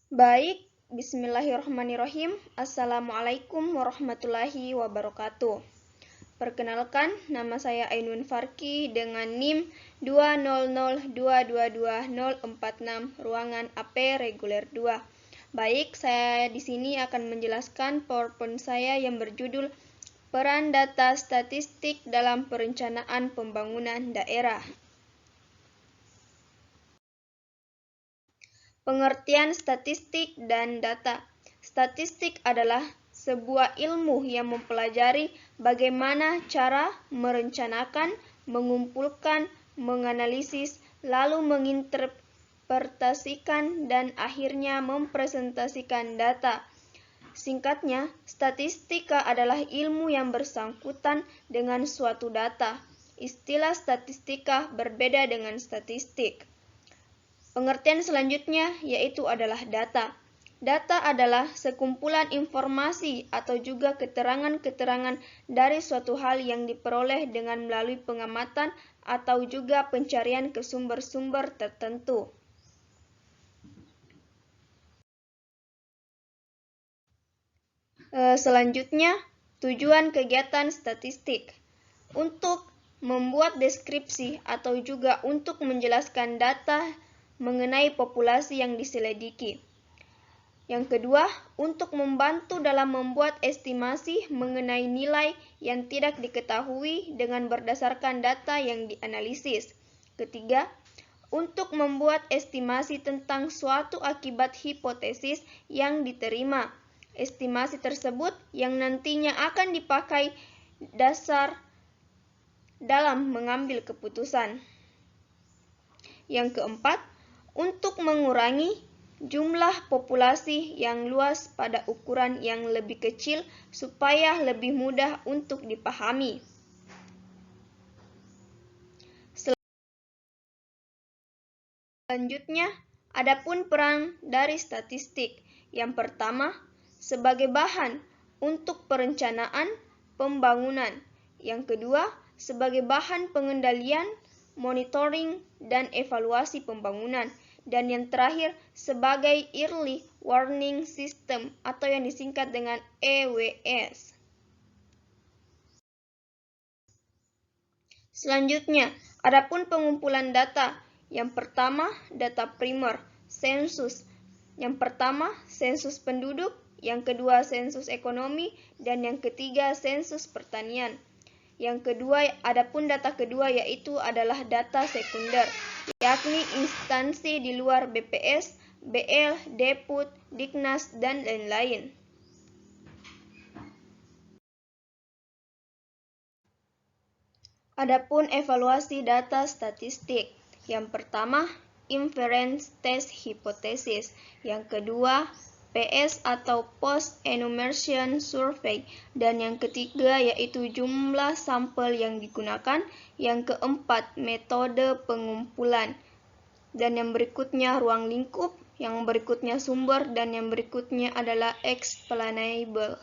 Baik, bismillahirrahmanirrahim. Assalamualaikum warahmatullahi wabarakatuh. Perkenalkan, nama saya Ainun Farki dengan NIM 200222046 ruangan AP reguler 2. Baik, saya di sini akan menjelaskan PowerPoint saya yang berjudul Peran Data Statistik dalam Perencanaan Pembangunan Daerah. Pengertian statistik dan data. Statistik adalah sebuah ilmu yang mempelajari bagaimana cara merencanakan, mengumpulkan, menganalisis, lalu menginterpretasikan, dan akhirnya mempresentasikan data. Singkatnya, statistika adalah ilmu yang bersangkutan dengan suatu data. Istilah statistika berbeda dengan statistik. Pengertian selanjutnya yaitu adalah data. Data adalah sekumpulan informasi atau juga keterangan-keterangan dari suatu hal yang diperoleh dengan melalui pengamatan atau juga pencarian ke sumber-sumber tertentu. Selanjutnya, tujuan kegiatan statistik. Untuk membuat deskripsi atau juga untuk menjelaskan data mengenai populasi yang diselidiki. Yang kedua, untuk membantu dalam membuat estimasi mengenai nilai yang tidak diketahui dengan berdasarkan data yang dianalisis. Ketiga, untuk membuat estimasi tentang suatu akibat hipotesis yang diterima. Estimasi tersebut yang nantinya akan dipakai dasar dalam mengambil keputusan. Yang keempat, untuk mengurangi jumlah populasi yang luas pada ukuran yang lebih kecil supaya lebih mudah untuk dipahami. Selanjutnya, adapun peran dari statistik. Yang pertama, sebagai bahan untuk perencanaan pembangunan. Yang kedua, sebagai bahan pengendalian, monitoring, dan evaluasi pembangunan. Dan yang terakhir, sebagai Early Warning System atau yang disingkat dengan EWS. Selanjutnya, adapun pengumpulan data. Yang pertama, data primer, sensus. Yang pertama, sensus penduduk. Yang kedua, sensus ekonomi. Dan yang ketiga, sensus pertanian. Yang kedua, adapun data kedua yaitu adalah data sekunder, yakni instansi di luar BPS, BL, Deput, Diknas, dan lain-lain. Adapun evaluasi data statistik. Yang pertama, inference test hypothesis. Yang kedua, PS atau Post Enumeration Survey, dan yang ketiga yaitu jumlah sampel yang digunakan, yang keempat metode pengumpulan, dan yang berikutnya ruang lingkup, yang berikutnya sumber, dan yang berikutnya adalah explainable.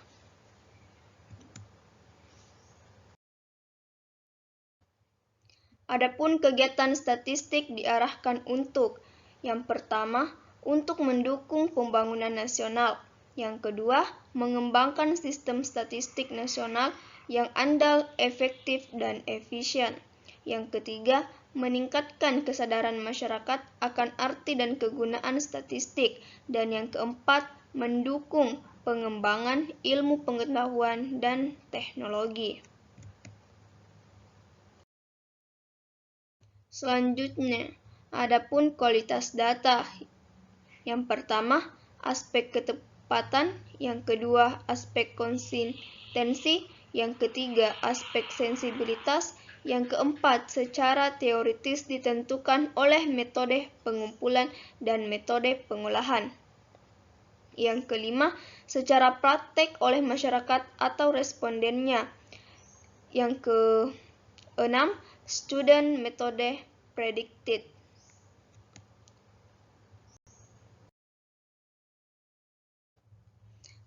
Adapun kegiatan statistik diarahkan untuk yang pertama, untuk mendukung pembangunan nasional. Yang kedua, mengembangkan sistem statistik nasional yang andal, efektif, dan efisien. Yang ketiga, meningkatkan kesadaran masyarakat akan arti dan kegunaan statistik. Dan yang keempat, mendukung pengembangan ilmu pengetahuan dan teknologi. Selanjutnya, adapun kualitas data. Yang pertama, aspek ketepatan, yang kedua, aspek konsistensi, yang ketiga, aspek sensibilitas, yang keempat, secara teoritis ditentukan oleh metode pengumpulan dan metode pengolahan. Yang kelima, secara praktek oleh masyarakat atau respondennya. Yang keenam, student metode predicted.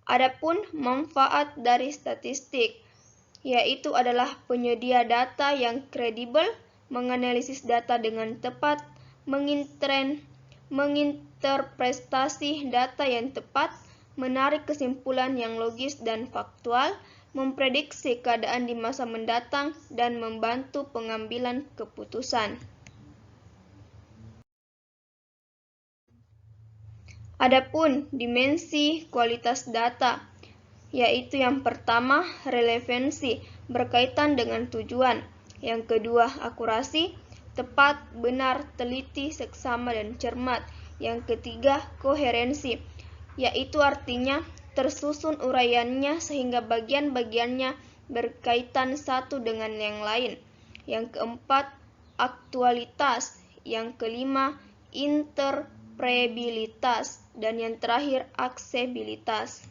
Adapun manfaat dari statistik, yaitu adalah penyedia data yang kredibel, menganalisis data dengan tepat, menginterpretasi data yang tepat, menarik kesimpulan yang logis dan faktual, memprediksi keadaan di masa mendatang, dan membantu pengambilan keputusan. Adapun dimensi kualitas data, yaitu yang pertama relevansi, berkaitan dengan tujuan, yang kedua akurasi, tepat, benar, teliti, seksama, dan cermat, yang ketiga koherensi, yaitu artinya tersusun uraiannya sehingga bagian-bagiannya berkaitan satu dengan yang lain, yang keempat aktualitas, yang kelima interpretabilitas, dan yang terakhir aksesibilitas.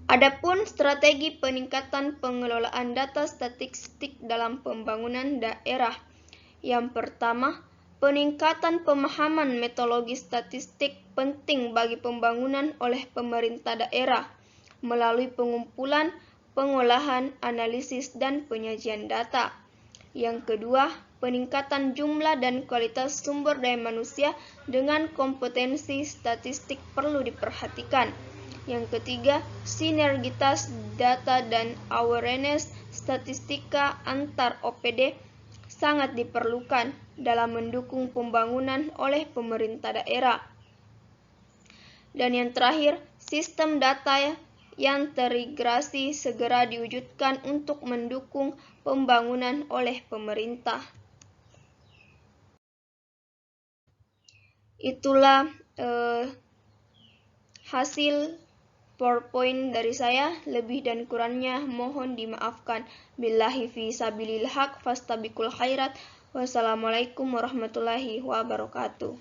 Adapun strategi peningkatan pengelolaan data statistik dalam pembangunan daerah. Yang pertama, peningkatan pemahaman metodologi statistik penting bagi pembangunan oleh pemerintah daerah melalui pengumpulan, pengolahan, analisis, dan penyajian data. Yang kedua, peningkatan jumlah dan kualitas sumber daya manusia dengan kompetensi statistik perlu diperhatikan. Yang ketiga, sinergitas data dan awareness statistika antar OPD sangat diperlukan dalam mendukung pembangunan oleh pemerintah daerah. Dan yang terakhir, sistem data yang terintegrasi segera diwujudkan untuk mendukung pembangunan oleh pemerintah. Itulah hasil PowerPoint dari saya. Lebih dan kurangnya mohon dimaafkan. Billahi fi sabilil haq fastabiqul khairat. Wassalamualaikum warahmatullahi wabarakatuh.